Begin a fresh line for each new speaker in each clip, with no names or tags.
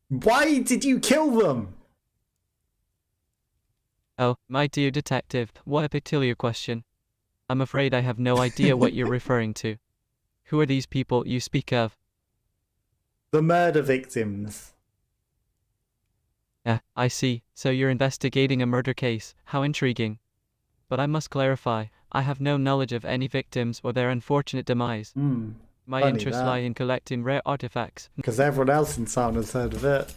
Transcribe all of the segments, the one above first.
Why did you kill them?
Oh, my dear detective, what a peculiar question. I'm afraid I have no idea what you're referring to. Who are these people you speak of?
The murder victims.
I see. So you're investigating a murder case. How intriguing. But I must clarify, I have no knowledge of any victims or their unfortunate demise. My
Funny
interests lie
that.
in collecting rare artifacts.
Because everyone else in town has heard of it.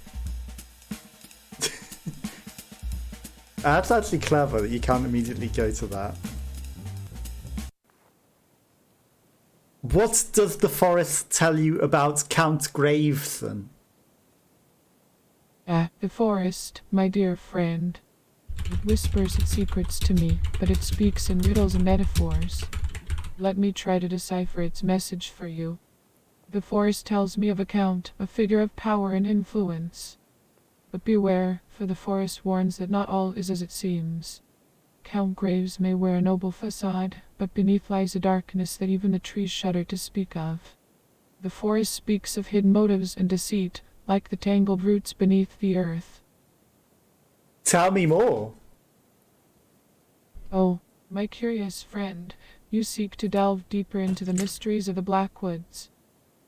That's actually clever that you can't immediately go to that. What does the forest tell you about Count Graveson?
The forest, my dear friend. It whispers its secrets to me, but it speaks in riddles and metaphors. Let me try to decipher its message for you. The forest tells me of a count, a figure of power and influence. But beware, for the forest warns that not all is as it seems. Count Graves may wear a noble facade, but beneath lies a darkness that even the trees shudder to speak of. The forest speaks of hidden motives and deceit, like the tangled roots beneath the earth.
Tell me more.
Oh, my curious friend, you seek to delve deeper into the mysteries of the Blackwoods.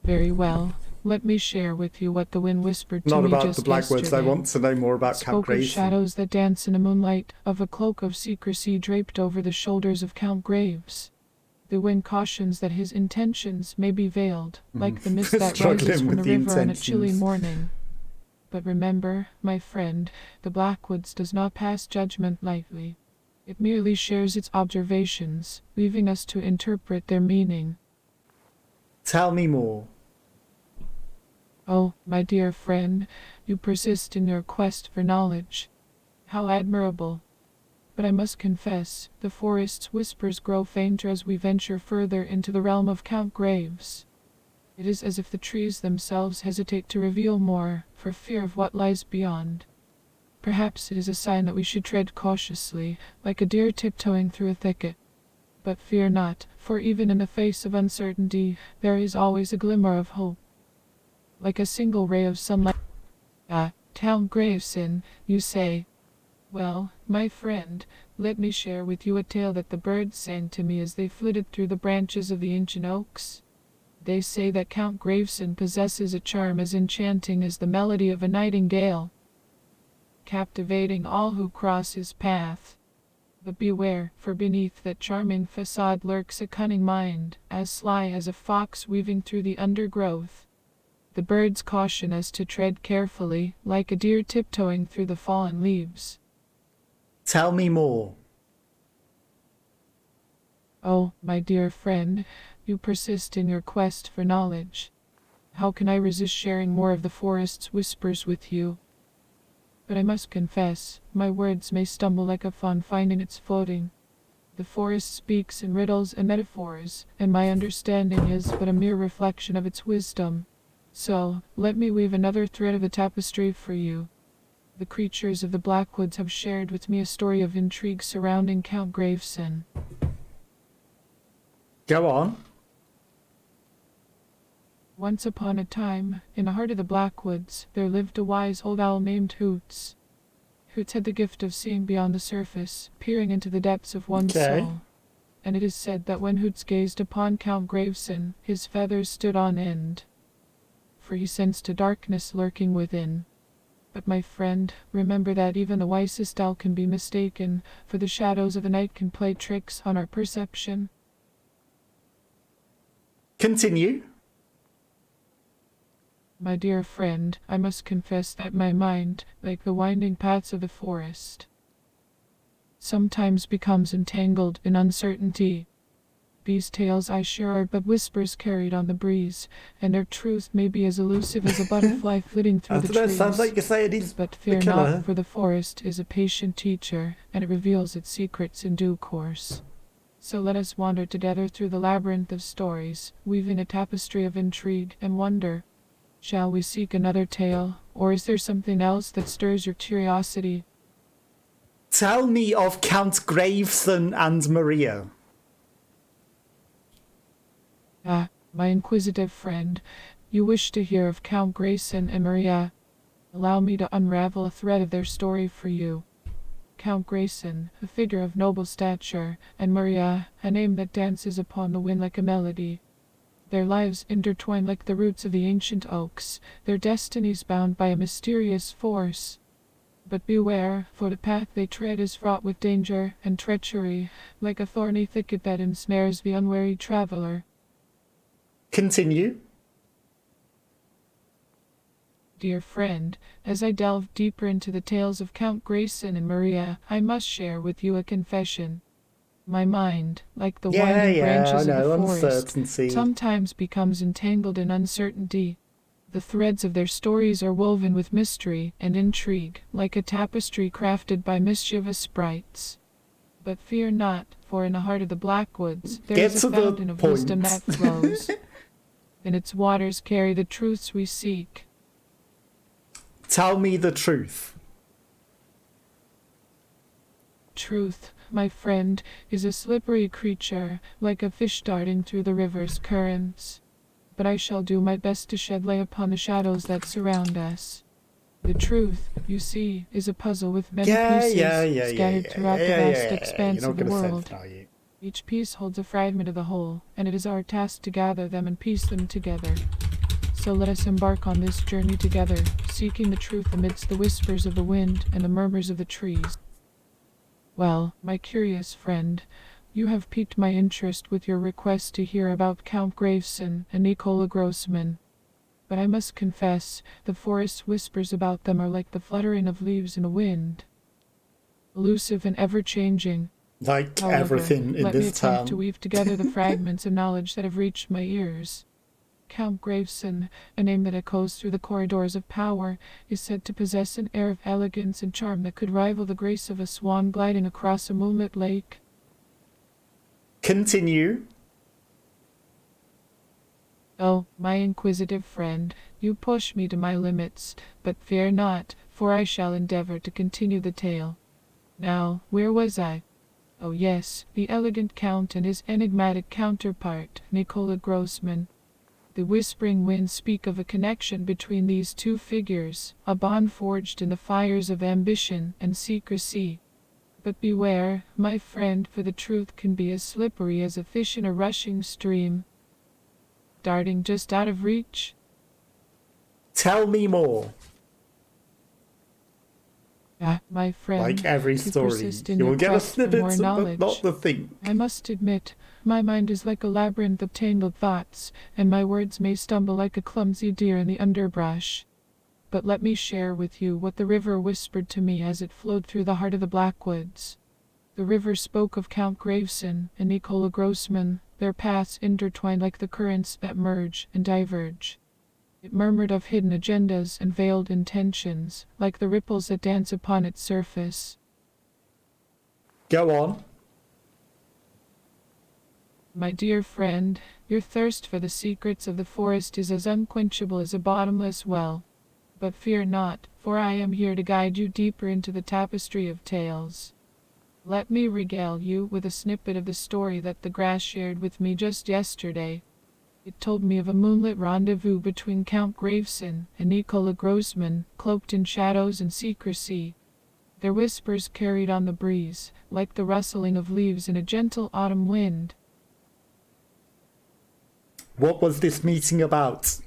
Very well, let me share with you what the wind whispered to
Not
me
about
just
the Blackwoods, I
yesterday.
want to know more about
It
Count
spoke of
Graveson.
shadows that dance in the moonlight, of a cloak of secrecy draped over the shoulders of Count Graves. The wind cautions that his intentions may be veiled, like the mist that
Struggling
rises from
with
the
the
river on a chilly
intentions.
morning. But remember, my friend, the Blackwoods does not pass judgment lightly. It merely shares its observations, leaving us to interpret their meaning.
Tell me more.
Oh, my dear friend, you persist in your quest for knowledge. How admirable. But I must confess, the forest's whispers grow fainter as we venture further into the realm of Count Graves. It is as if the trees themselves hesitate to reveal more, for fear of what lies beyond. Perhaps it is a sign that we should tread cautiously, like a deer tiptoeing through a thicket. But fear not, for even in the face of uncertainty, there is always a glimmer of hope. Like a single ray of sunlight. Count Graveson, you say? Well, my friend, let me share with you a tale that the birds sang to me as they flitted through the branches of the ancient oaks. They say that Count Graveson possesses a charm as enchanting as the melody of a nightingale, captivating all who cross his path. But beware, for beneath that charming facade lurks a cunning mind, as sly as a fox weaving through the undergrowth. The birds caution us to tread carefully, like a deer tiptoeing through the fallen leaves.
Tell me more.
Oh, my dear friend, you persist in your quest for knowledge. How can I resist sharing more of the forest's whispers with you? But I must confess, my words may stumble like a fawn finding its footing. The forest speaks in riddles and metaphors, and my understanding is but a mere reflection of its wisdom. So, let me weave another thread of the tapestry for you. The creatures of the Blackwoods have shared with me a story of intrigue surrounding Count Graveson.
Go on.
Once upon a time, in the heart of the Blackwoods, there lived a wise old owl named Hoots. Hoots had the gift of seeing beyond the surface, peering into the depths of one's soul. And it is said that when Hoots gazed upon Count Graveson, his feathers stood on end, for he sensed a darkness lurking within. But my friend, remember that even the wisest owl can be mistaken, for the shadows of the night can play tricks on our perception.
Continue.
My dear friend, I must confess that my mind, like the winding paths of the forest, sometimes becomes entangled in uncertainty. These tales I share are but whispers carried on the breeze, and their truth may be as elusive as a butterfly flitting through the trees.
Sounds like you're saying he's
But fear
the killer.
not, for the forest is a patient teacher, and it reveals its secrets in due course. So let us wander together through the labyrinth of stories, weaving a tapestry of intrigue and wonder. Shall we seek another tale, or is there something else that stirs your curiosity?
Tell me of Count Graveson and Maria.
My inquisitive friend, you wish to hear of Count Grayson and Maria. Allow me to unravel a thread of their story for you. Count Grayson, a figure of noble stature, and Maria, a name that dances upon the wind like a melody. Their lives intertwined like the roots of the ancient oaks, their destinies bound by a mysterious force. But beware, for the path they tread is fraught with danger and treachery, like a thorny thicket that ensnares the unwary traveler.
Continue.
Dear friend, as I delve deeper into the tales of Count Grayson and Maria, I must share with you a confession. My mind, like the winding branches of the forest, sometimes becomes entangled in uncertainty. The threads of their stories are woven with mystery and intrigue, like a tapestry crafted by mischievous sprites. But fear not, for in the heart of the Blackwoods there is a fountain of wisdom that flows, and its waters carry the truths we seek.
Tell me the truth.
Truth, my friend, is a slippery creature, like a fish darting through the river's currents. But I shall do my best to shed light upon the shadows that surround us. The truth, you see, is a puzzle with many pieces scattered throughout the vast expanse of the world. Each piece holds a fragment of the whole, and it is our task to gather them and piece them together. So let us embark on this journey together, seeking the truth amidst the whispers of the wind and the murmurs of the trees. Well, my curious friend, you have piqued my interest with your request to hear about Count Grayson and Nicola Grossman. But I must confess, the forest's whispers about them are like the fluttering of leaves in a wind. Elusive and ever-changing.
Like
However,
everything in
let me
this
attempt
town.
to weave together the fragments of knowledge that have reached my ears. Count Grayson, a name that echoes through the corridors of power, is said to possess an air of elegance and charm that could rival the grace of a swan gliding across a moonlit lake.
Continue.
Oh, my inquisitive friend, you push me to my limits, but fear not, for I shall endeavor to continue the tale. Now, where was I? Oh yes, the elegant Count and his enigmatic counterpart, Nicola Grossman. The whispering winds speak of a connection between these two figures, a bond forged in the fires of ambition and secrecy. But beware, my friend, for the truth can be as slippery as a fish in a rushing stream. Darting just out of reach?
Tell me more.
Ah, my friend,
Like every story, you will get a snippet, but not the thing.
I must admit, my mind is like a labyrinth of tangled thoughts, and my words may stumble like a clumsy deer in the underbrush. But let me share with you what the river whispered to me as it flowed through the heart of the Blackwoods. The river spoke of Count Grayson and Nicola Grossman, their paths intertwined like the currents that merge and diverge. It murmured of hidden agendas and veiled intentions, like the ripples that dance upon its surface.
Go on.
My dear friend, your thirst for the secrets of the forest is as unquenchable as a bottomless well. But fear not, for I am here to guide you deeper into the tapestry of tales. Let me regale you with a snippet of the story that the grass shared with me just yesterday. It told me of a moonlit rendezvous between Count Grayson and Nicola Grossman, cloaked in shadows and secrecy. Their whispers carried on the breeze, like the rustling of leaves in a gentle autumn wind.
What was this meeting about?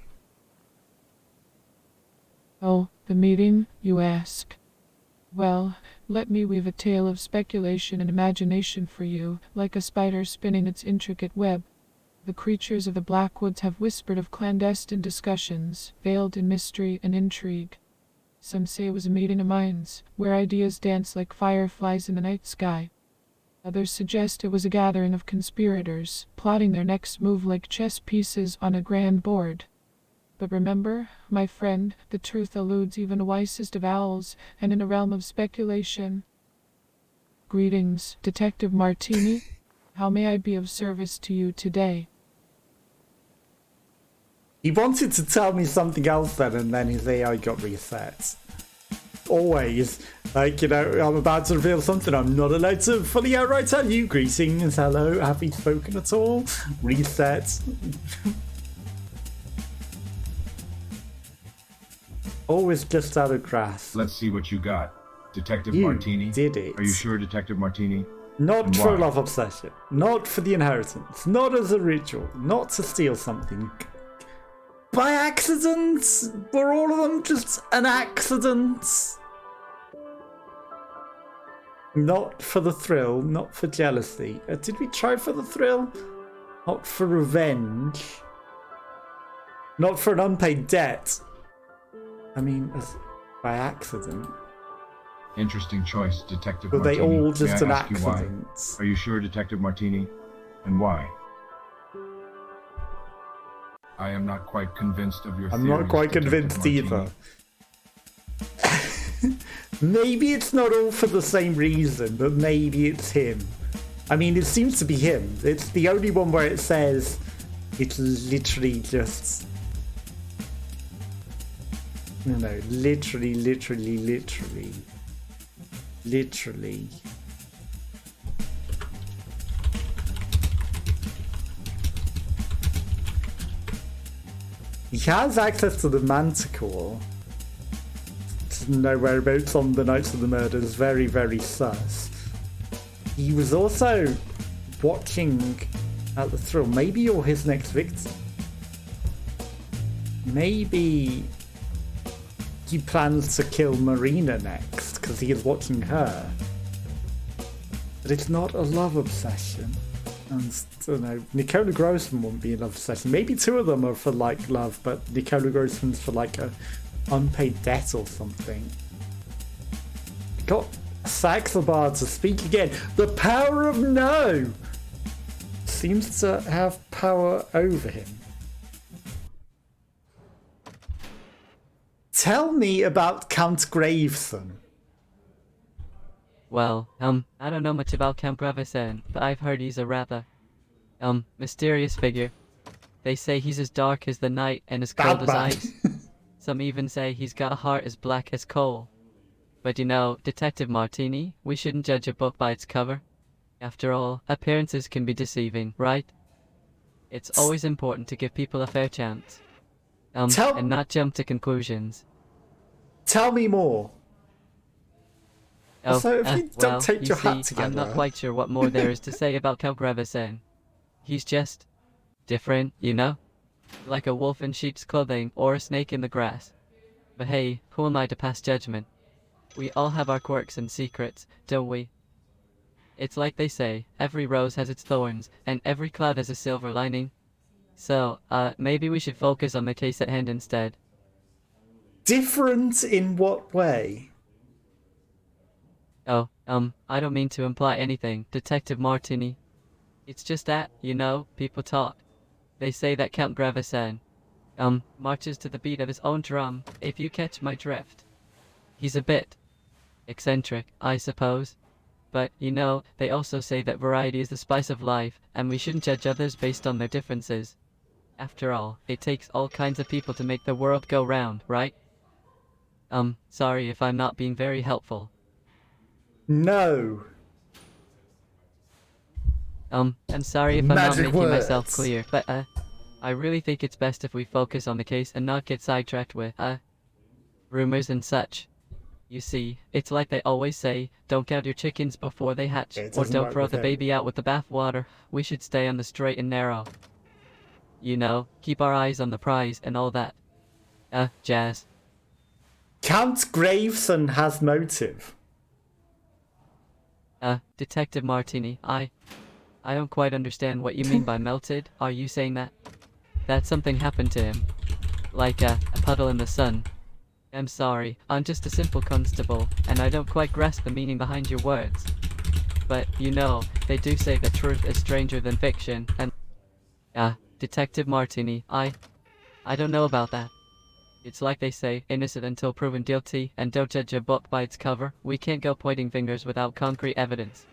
Oh, the meeting, you ask? Well, let me weave a tale of speculation and imagination for you, like a spider spinning its intricate web. The creatures of the Blackwoods have whispered of clandestine discussions, veiled in mystery and intrigue. Some say it was a meeting of minds, where ideas danced like fireflies in the night sky. Others suggest it was a gathering of conspirators, plotting their next move like chess pieces on a grand board. But remember, my friend, the truth eludes even the wisest of owls, and in a realm of speculation. Greetings, Detective Martini. How may I be of service to you today?
He wanted to tell me something else then, and then his AI got reset. Always. Like, you know, I'm about to reveal something I'm not allowed to fully outright tell you. Greetings, hello, have we spoken at all? Reset. Always just out of grasp.
Let's see what you got. Detective
You
Martini?
did it.
Are you sure, Detective Martini?
Not
And
for
why?
love obsession. Not for the inheritance. Not as a ritual. Not to steal something. By accident? Were all of them just an accident? Not for the thrill. Not for jealousy. Did we try for the thrill? Not for revenge. Not for an unpaid debt. I mean, by accident.
Interesting choice, Detective
Were they
Martini.
all just
May
an
I ask you why?
accident?
Are you sure, Detective Martini? And why? I am not quite convinced of your
I'm
theories,
not quite
Detective
convinced
Martini.
either. Maybe it's not all for the same reason, but maybe it's him. I mean, it seems to be him. It's the only one where it says it's literally just... No, literally. He has access to the manticore. Doesn't know whereabouts on the nights of the murders. Very, very sus. He was also watching at the thrill. Maybe you're his next victim. Maybe he plans to kill Marina next because he is watching her. But it's not a love obsession. And I don't know, Nicola Grossman wouldn't be a love obsession. Maybe two of them are for like love, but Nicola Grossman's for like a unpaid debt or something. Got Saxobar to speak again. The power of no seems to have power over him. Tell me about Count Graveson.
Well, I don't know much about Count Gravesen, but I've heard he's a rather, mysterious figure. They say he's as dark as the night and as cold as
Batman.
ice. Some even say he's got a heart as black as coal. But you know, Detective Martini, we shouldn't judge a book by its cover. After all, appearances can be deceiving, right? It's always important to give people a fair chance. And not jump to conclusions.
Tell me more.
Oh,
So if you don't
well,
take
you
your
see,
hat together...
I'm not quite sure what more there is to say about Count Gravesen. He's just different, you know? Like a wolf in sheep's clothing or a snake in the grass. But hey, who am I to pass judgment? We all have our quirks and secrets, don't we? It's like they say, every rose has its thorns, and every cloud has a silver lining. So, maybe we should focus on the case at hand instead.
Different in what way?
Oh, I don't mean to imply anything, Detective Martini. It's just that, you know, people talk. They say that Count Gravesen, marches to the beat of his own drum, if you catch my drift. He's a bit eccentric, I suppose. But, you know, they also say that variety is the spice of life, and we shouldn't judge others based on their differences. After all, it takes all kinds of people to make the world go round, right? Sorry if I'm not being very helpful.
No.
I'm sorry if I'm not
Magic
making myself
words.
clear, but, I really think it's best if we focus on the case and not get sidetracked with, rumors and such. You see, it's like they always say, don't count your chickens before they hatch,
It
or
doesn't
don't
work
throw
with
the
him.
baby out with the bathwater. We should stay on the straight and narrow. You know, keep our eyes on the prize and all that. Jazz.
Count Graveson has motive.
Detective Martini, I don't quite understand what you mean by melted. Are you saying that something happened to him? Like, a puddle in the sun? I'm sorry, I'm just a simple constable, and I don't quite grasp the meaning behind your words. But, you know, they do say that truth is stranger than fiction, and... Detective Martini, I don't know about that. It's like they say, innocent until proven guilty, and don't judge a book by its cover. We can't go pointing fingers without concrete evidence.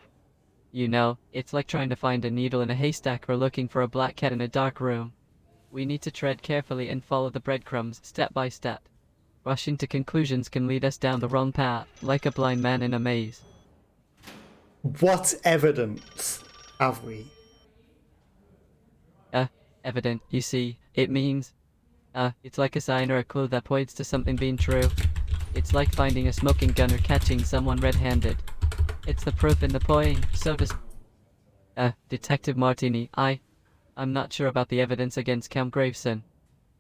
You know, it's like trying to find a needle in a haystack or looking for a black cat in a dark room. We need to tread carefully and follow the breadcrumbs, step by step. Rushing to conclusions can lead us down the wrong path, like a blind man in a maze.
What evidence have we?
Evident, you see, it means... It's like a sign or a clue that points to something being true. It's like finding a smoking gun or catching someone red-handed. It's the proof in the pudding, so does... Detective Martini, I'm not sure about the evidence against Count Graveson.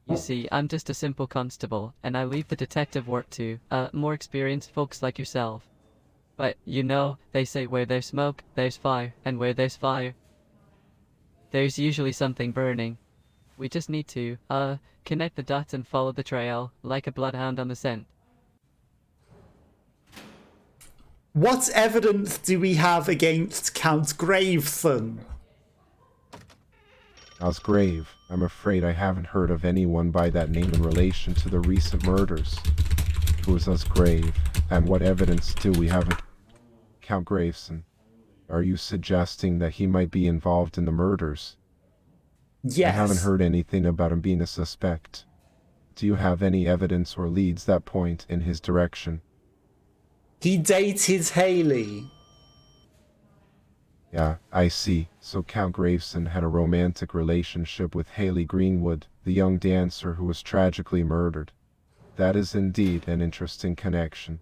You see, I'm just a simple constable, and I leave the detective work to, more experienced folks like yourself. But, you know, they say where there's smoke, there's fire, and where there's fire, there's usually something burning. We just need to, connect the dots and follow the trail, like a bloodhound on the scent.
What evidence do we have against Count Graveson?
Osgrave, I'm afraid I haven't heard of anyone by that name in relation to the recent murders. Who is Osgrave, and what evidence do we have of Count Graveson? Are you suggesting that he might be involved in the murders?
Yes.
I haven't heard anything about him being a suspect. Do you have any evidence or leads that point in his direction?
He dated Haley.
Yeah, I see. So Count Graveson had a romantic relationship with Haley Greenwood, the young dancer who was tragically murdered. That is indeed an interesting connection.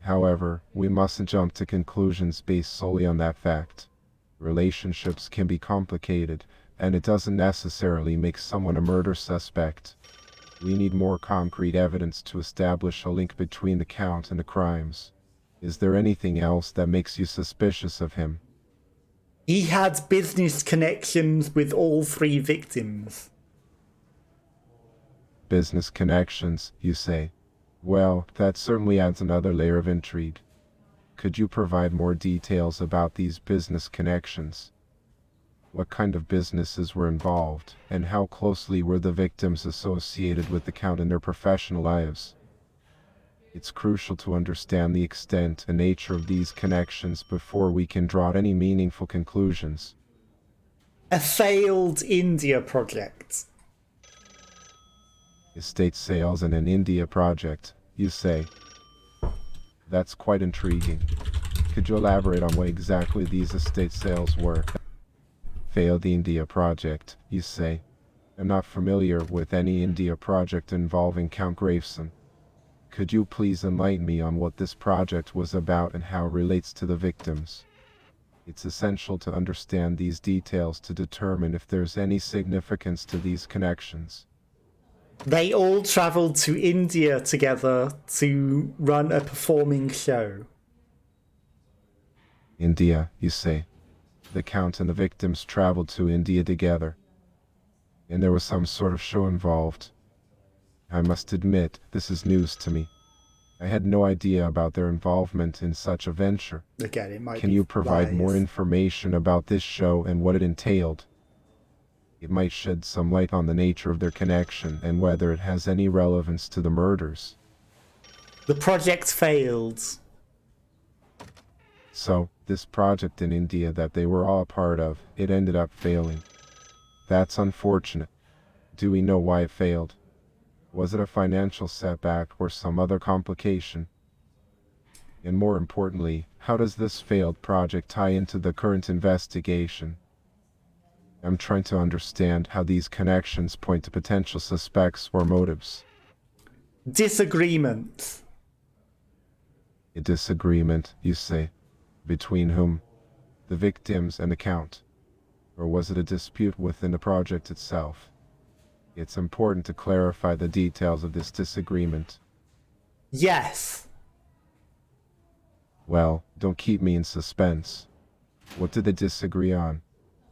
However, we mustn't jump to conclusions based solely on that fact. Relationships can be complicated, and it doesn't necessarily make someone a murder suspect. We need more concrete evidence to establish a link between the Count and the crimes. Is there anything else that makes you suspicious of him?
He had business connections with all 3 victims.
Business connections, you say? Well, that certainly adds another layer of intrigue. Could you provide more details about these business connections? What kind of businesses were involved, and how closely were the victims associated with the Count in their professional lives? It's crucial to understand the extent and nature of these connections before we can draw any meaningful conclusions.
A failed India project.
Estate sales and an India project, you say? That's quite intriguing. Could you elaborate on what exactly these estate sales were? Failed India project, you say? I'm not familiar with any India project involving Count Graveson. Could you please enlighten me on what this project was about and how it relates to the victims? It's essential to understand these details to determine if there's any significance to these connections.
They all travelled to India together to run a performing show.
India, you say? The Count and the victims traveled to India together, and there was some sort of show involved. I must admit, this is news to me. I had no idea about their involvement in such a venture.
Again, it might
Can
be
you provide
lies.
more information about this show and what it entailed? It might shed some light on the nature of their connection and whether it has any relevance to the murders.
The project failed.
So, this project in India that they were all a part of, it ended up failing. That's unfortunate. Do we know why it failed? Was it a financial setback or some other complication? And more importantly, how does this failed project tie into the current investigation? I'm trying to understand how these connections point to potential suspects or motives.
Disagreement.
A disagreement, you say? Between whom? The victims and the Count? Or was it a dispute within the project itself? It's important to clarify the details of this disagreement.
Yes.
Well, don't keep me in suspense. What did they disagree on?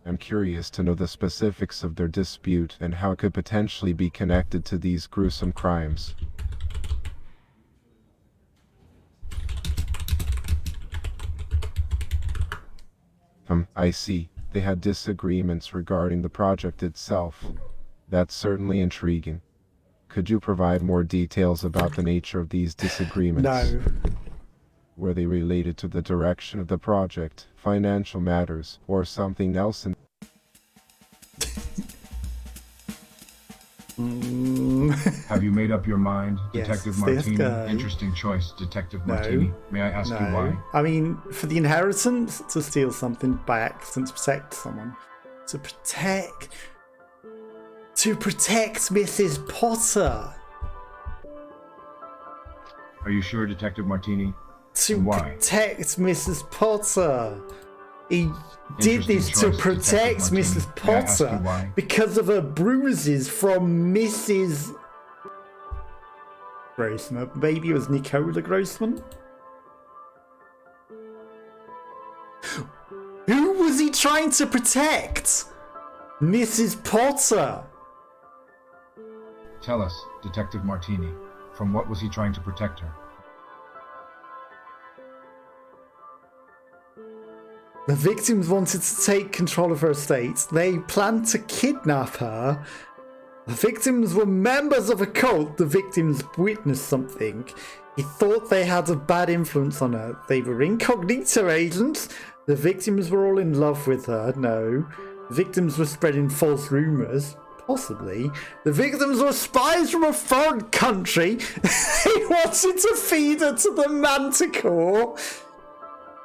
I'm curious to know the specifics of their dispute and how it could potentially be connected to these gruesome crimes. I see. They had disagreements regarding the project itself. That's certainly intriguing. Could you provide more details about the nature of these disagreements?
No.
Were they related to the direction of the project, financial matters, or something else?
Have you made up your mind,
Yes,
Detective
this
Martini?
guy.
Interesting choice, Detective
No.
Martini. May I ask you why?
I mean, for the inheritance, to steal something by accident, to protect someone. To protect... To protect Mrs. Potter.
Are you sure, Detective Martini?
To
And why?
protect Mrs. Potter. He did this to
choice,
protect
Detective Martini.
Mrs.
May I ask you
Potter
why?
because of her bruises from Mrs. Grossman. Maybe it was Nicola Grossman? Who was he trying to protect? Mrs. Potter.
Tell us, Detective Martini, from what was he trying to protect her?
The victims wanted to take control of her estate. They planned to kidnap her. The victims were members of a cult. The victims witnessed something. He thought they had a bad influence on her. They were incognito agents. The victims were all in love with her. No. The victims were spreading false rumors. Possibly. The victims were spies from a foreign country. They wanted to feed her to the manticore.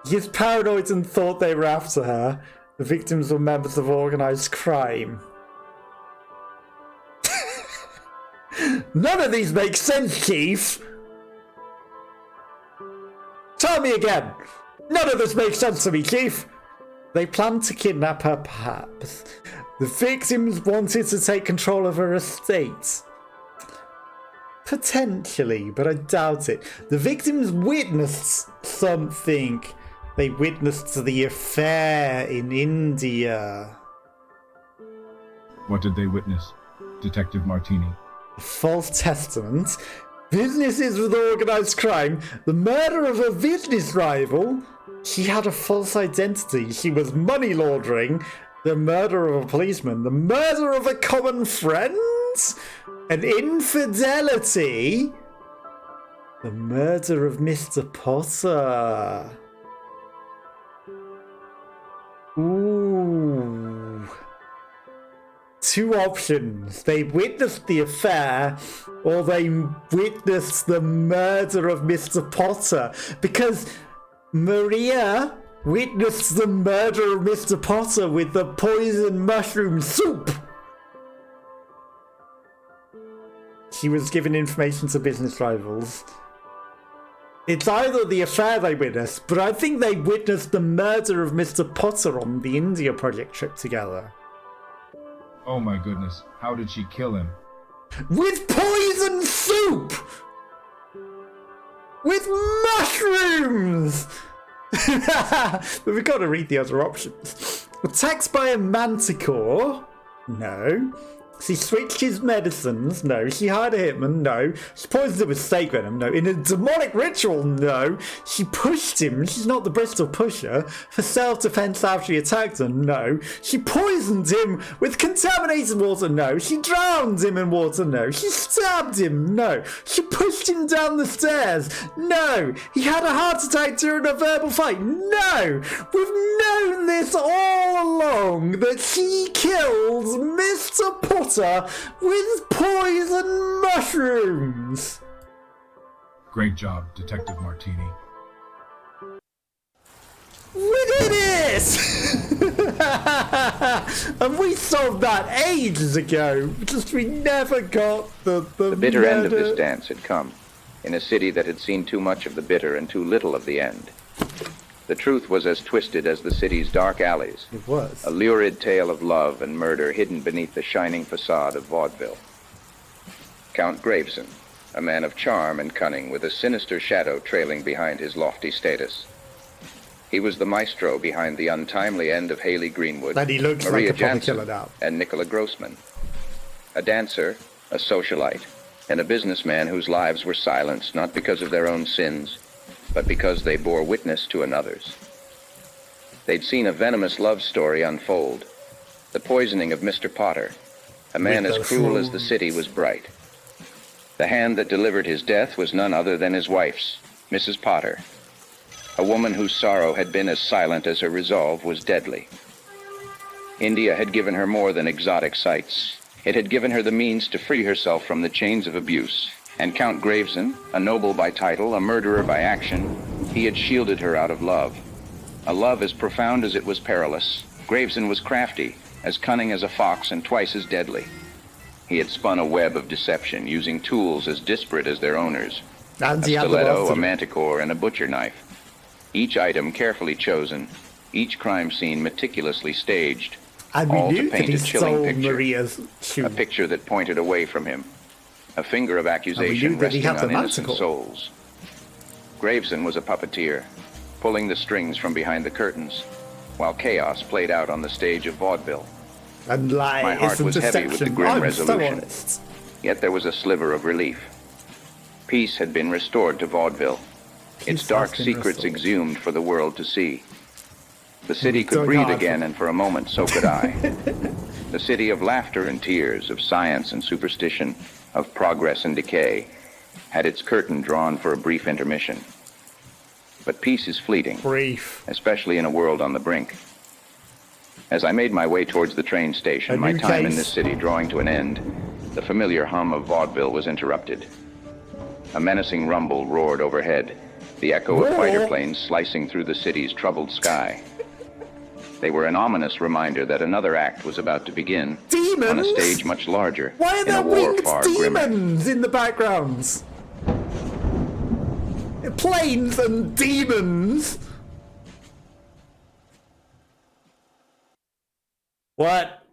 He was paranoid and thought they were after her. The victims were members of organised crime. None of these make sense, Chief! Tell me again! None of this makes sense to me, Chief! They planned to kidnap her, perhaps. The victims wanted to take control of her estate. Potentially, but I doubt it. The victims witnessed something. They witnessed the affair in India.
What did they witness, Detective Martini?
A false testament, businesses with organised crime, the murder of a business rival. She had a false identity. She was money laundering, the murder of a policeman, the murder of a common friend, an infidelity, the murder of Mr. Potter. Ooh. Two options. They witnessed the affair or they witnessed the murder of Mr. Potter. Because Maria witnessed the murder of Mr. Potter with the poison mushroom soup. She was given information to business rivals. It's either the affair they witnessed, but I think they witnessed the murder of Mr. Potter on the India project trip together.
Oh my goodness, how did she kill him?
With poison soup! With mushrooms! But we've got to read the other options. Attacked by a manticore? No. She switched his medicines? No. She hired a hitman? No. She poisoned him with snake venom? No. In a demonic ritual? No. She pushed him? She's not the Bristol pusher. For self-defense after he attacked her? No. She poisoned him with contaminated water? No. She drowned him in water? No. She stabbed him? No. She pushed him down the stairs? No. He had a heart attack during a verbal fight? No. We've known this all along, that she killed Mr. Potter with poison mushrooms.
Great job, Detective Martini.
We did it! And we solved that ages ago. Just we never got the
bitter end of
murder.
this dance had come, in a city that had seen too much of the bitter and too little of the end. The truth was as twisted as the city's dark alleys.
It was.
A lurid tale of love and murder hidden beneath the shining facade of Vaudeville. Count Graveson, a man of charm and cunning with a sinister shadow trailing behind his lofty status. He was the maestro behind the untimely end of Haley Greenwood,
And he looks
Maria
like a proper
Jansen,
killer now.
and Nicola Grossman. A dancer, a socialite, and a businessman whose lives were silenced not because of their own sins, but because they bore witness to another's. They'd seen a venomous love story unfold, the poisoning of Mr. Potter, a man as cruel as the city was bright. The hand that delivered his death was none other than his wife's, Mrs. Potter. A woman whose sorrow had been as silent as her resolve was deadly. India had given her more than exotic sights. It had given her the means to free herself from the chains of abuse. And Count Graveson, a noble by title, a murderer by action, he had shielded her out of love. A love as profound as it was perilous. Graveson was crafty, as cunning as a fox, and twice as deadly. He had spun a web of deception, using tools as disparate as their owners.
And
A
he had the
stiletto, a
monster.
manticore, and a butcher knife. Each item carefully chosen, each crime scene meticulously staged,
And we
all to
knew that
paint
he
a chilling
stole
picture.
Maria's
A
shoe.
picture that pointed away from him. A finger of accusation
that he
resting
had the
on innocent
manticore.
souls. Graveson was a puppeteer, pulling the strings from behind the curtains, while chaos played out on the stage of vaudeville.
And
My
lies
heart
and
was heavy with the
deception.
grim
I'm so
resolution.
honest.
Yet there was a sliver of relief. Peace had been restored to vaudeville,
Peace
its dark
has been
secrets
restored.
exhumed for the world to see. The city could
Going
breathe
hard.
again, and for a moment so could I. The city of laughter and tears, of science and superstition, of progress and decay, had its curtain drawn for a brief intermission. But peace is fleeting,
Brief.
especially in a world on the brink. As I made my way towards the train station,
A
my
new
time in
case.
this city drawing to an end, the familiar hum of vaudeville was interrupted. A menacing rumble roared overhead, the echo of
Roar?
fighter planes slicing through the city's troubled sky. They were an ominous reminder that another act was about to begin
Demons?
on a stage much larger,
Why are
in a
there
war
winged
far grimmer.
demons in the backgrounds? Planes and demons. What?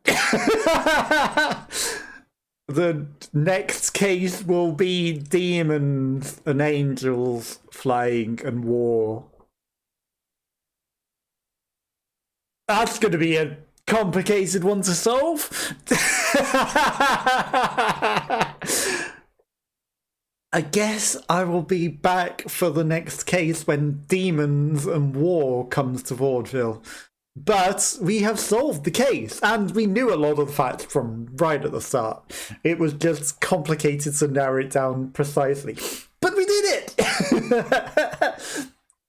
The next case will be demons and angels flying and war. That's going to be a complicated one to solve. I guess I will be back for the next case when demons and war comes to vaudeville. But we have solved the case, and we knew a lot of the facts from right at the start. It was just complicated to narrow it down precisely. But we did it!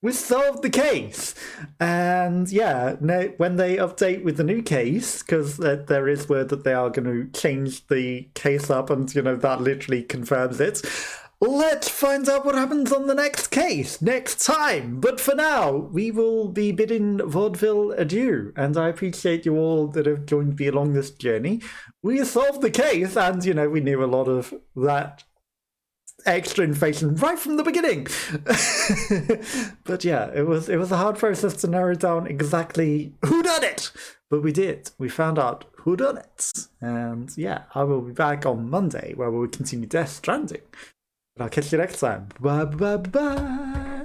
We solved the case. And yeah, when they update with the new case, because there is word that they are going to change the case up, and that literally confirms it. Let's find out what happens on the next case next time. But for now, we will be bidding vaudeville adieu. And I appreciate you all that have joined me along this journey. We solved the case, and we knew a lot of that extra information right from the beginning. But yeah, it was a hard process to narrow down exactly who done it. But we did. We found out who done it. And yeah, I will be back on Monday where we will continue Death Stranding. But I'll catch you next time. Bye bye bye.